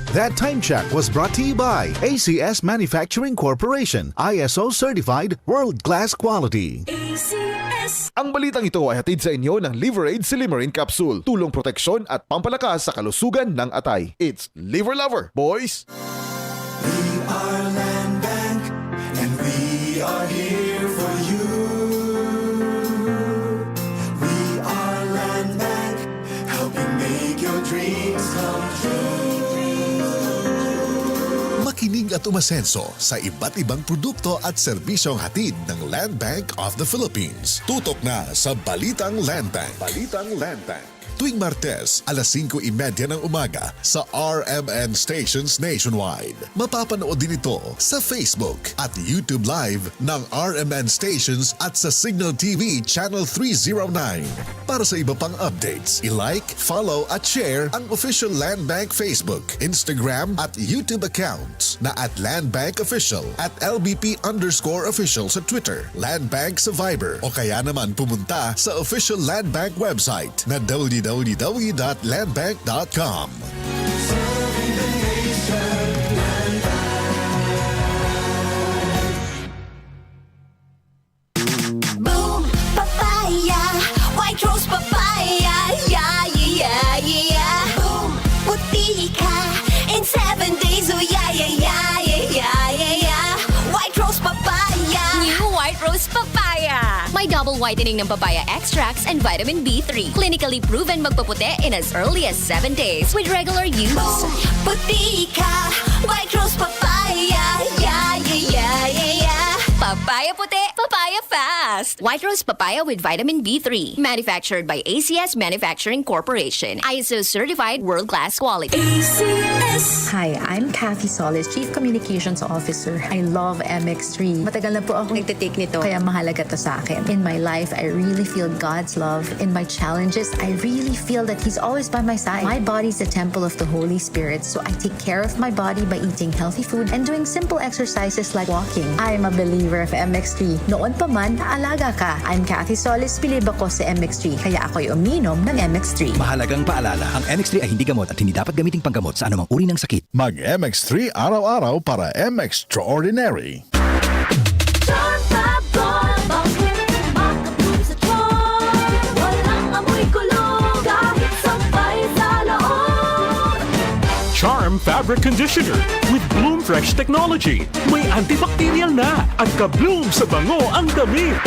That time check was brought to you by ACS Manufacturing Corporation, ISO certified world-class quality. ACS. Ang balitang ito ay hatid sa inyo ng Liver Aid Silimarin Capsule. Tulong proteksyon at pampalakas sa kalusugan ng atay. It's Liver Lover, boys! We are Land Bank, and we are here for you. We are Land Bank, helping make your dreams come true. Makinig at umasenso sa iba't ibang produkto at serbisyong hatid ng Land Bank of the Philippines. Tutok na sa Balitang Land Bank. Balitang Land Bank. Tuwing Martes, alas 5:30 ng umaga sa RMN stations nationwide. Mapapanood din ito sa Facebook at YouTube Live ng RMN stations at sa Signal TV Channel 309. Para sa iba pang updates, i-like, follow at share ang official Land Bank Facebook, Instagram at YouTube accounts na at Land Bank Official at LBP_official sa Twitter, Land Bank sa Viber o kaya naman pumunta sa official Land Bank website na www.landbank.com. Serving the nation, Land Boom, papaya, white rose papaya, yeah, yeah, yeah. Boom, puti ka in 7 days, oh yeah, yeah, yeah, yeah, yeah, yeah. White rose papaya. New White Rose Papaya. May double whitening ng papaya extracts and vitamin B3. Clinically proven magpaputi in as early as 7 days with regular use. Boom, puti ka, white rose papaya, yeah, yeah, yeah, yeah, yeah. Papaya puti, papaya fast. White Rose Papaya with vitamin B3. Manufactured by ACS Manufacturing Corporation. ISO certified world-class quality. ACS. Hi, I'm Kathy Solis, Chief Communications Officer. I love MX3. Matagal na po ako nagtitake nito, kaya mahalaga to sa akin. In my life, I really feel God's love. In my challenges, I really feel that He's always by my side. My body's the temple of the Holy Spirit, so I take care of my body by eating healthy food and doing simple exercises like walking. I'm a believer of MX3. Noon pa man, naalaga ka. I'm Kathy Solis, bilib ako sa MX3, kaya ako'y uminom ng MX3. Mahalagang paalala, ang MX3 ay hindi gamot at hindi dapat gamiting panggamot sa anumang uri ng sakit. Mag-MX3 araw-araw para MX-Extraordinary. Charm Fab Gold, bakit makabloom sa charm? Walang amoy kulog, kahit sampay sa loob. Charm Fabric Conditioner with Bloom Fresh Technology. May antibacterial na at ka-bloom sa bango ang damit.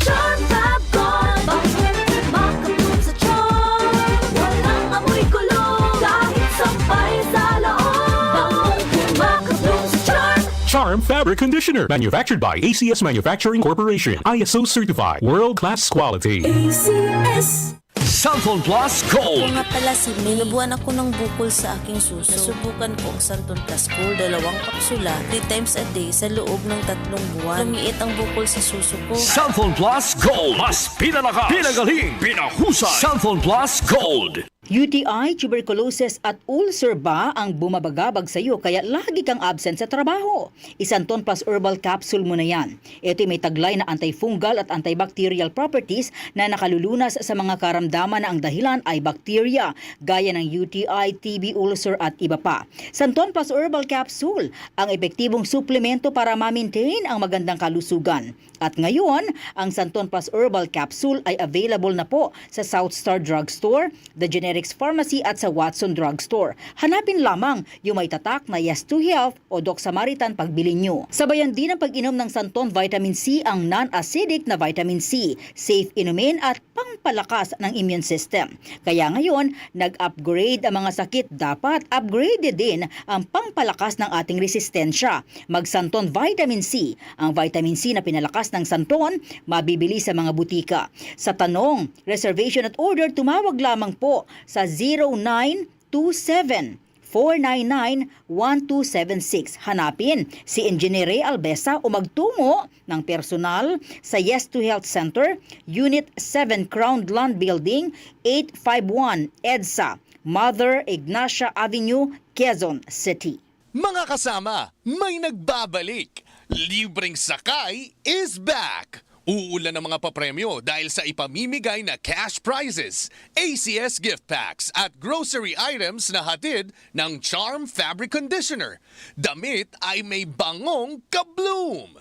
Charm Fab Gold, bakit makabloom sa charm? Walang amoy kulog, kahit sampay sa loob. Makabloom sa charm. Charm Fabric Conditioner. Manufactured by ACS Manufacturing Corporation. ISO certified. World-class quality. ACS. Santon Plus Gold. Ako nga pala si May. Nabuhan ako ng bukol sa aking suso. Nasubukan ko ang Santon Plus Gold, 2 kapsula, 3 times a day sa loob ng 3 buwan. Lumiit ang bukol sa suso ko. Santon Plus Gold. Mas pinalakas, pinagaling, pinahusay. Santon Plus Gold. UTI, tuberculosis at ulcer ba ang bumabagabag sa iyo kaya lagi kang absent sa trabaho? Santon Plus Herbal Capsule mo na yan. Ito'y may taglay na antifungal at antibacterial properties na nakalulunas sa mga karamdaman na ang dahilan ay bacteria, gaya ng UTI, TB, ulcer at iba pa. Santon Plus Herbal Capsule, ang epektibong suplemento para ma-maintain ang magandang kalusugan. At ngayon, ang Santon Plus Herbal Capsule ay available na po sa South Star Drugstore, The Generics Pharmacy at sa Watson Drugstore. Hanapin lamang yung may tatak na Yes to Health o Doc Samaritan pagbili nyo. Sabayan din ang pag-inom ng Santon Vitamin C, ang non-acidic na vitamin C, safe inumin at pangpalakas ng immune system. Kaya ngayon, nag-upgrade ang mga sakit, dapat upgraded din ang pangpalakas ng ating resistensya. Mag-Santon Vitamin C, ang vitamin C na pinalakas ng Santon, mabibili sa mga butika. Sa tanong, reservation at order, tumawag lamang po sa 0927-499-1276. Hanapin si Engineer Ray Albesa o magtungo ng personal sa Yes to Health Center, Unit 7 Crown Land Building, 851 EDSA, Mother Ignacia Avenue, Quezon City. Mga kasama, may nagbabalik. Libreng sakay is back. Uulan ng mga papremyo dahil sa ipamimigay na cash prizes, ACS gift packs at grocery items na hatid ng Charm Fabric Conditioner. Damit ay may bangong kabloom.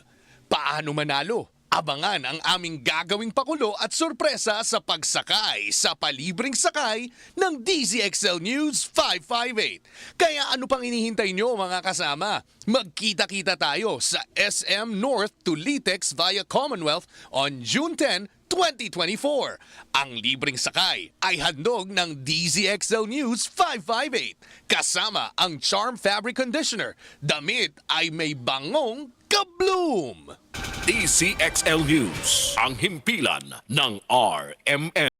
Paano manalo? Abangan ang aming gagawing pakulo at sorpresa sa pagsakay sa palibreng sakay ng DZXL News 558. Kaya ano pang inihintay nyo mga kasama? Magkita-kita tayo sa SM North to Litex via Commonwealth on June 10, 2024. Ang libreng sakay ay handog ng DZXL News 558. Kasama ang Charm Fabric Conditioner. Damit ay may bangong kabloom. DCXL News, ang himpilan ng RMN.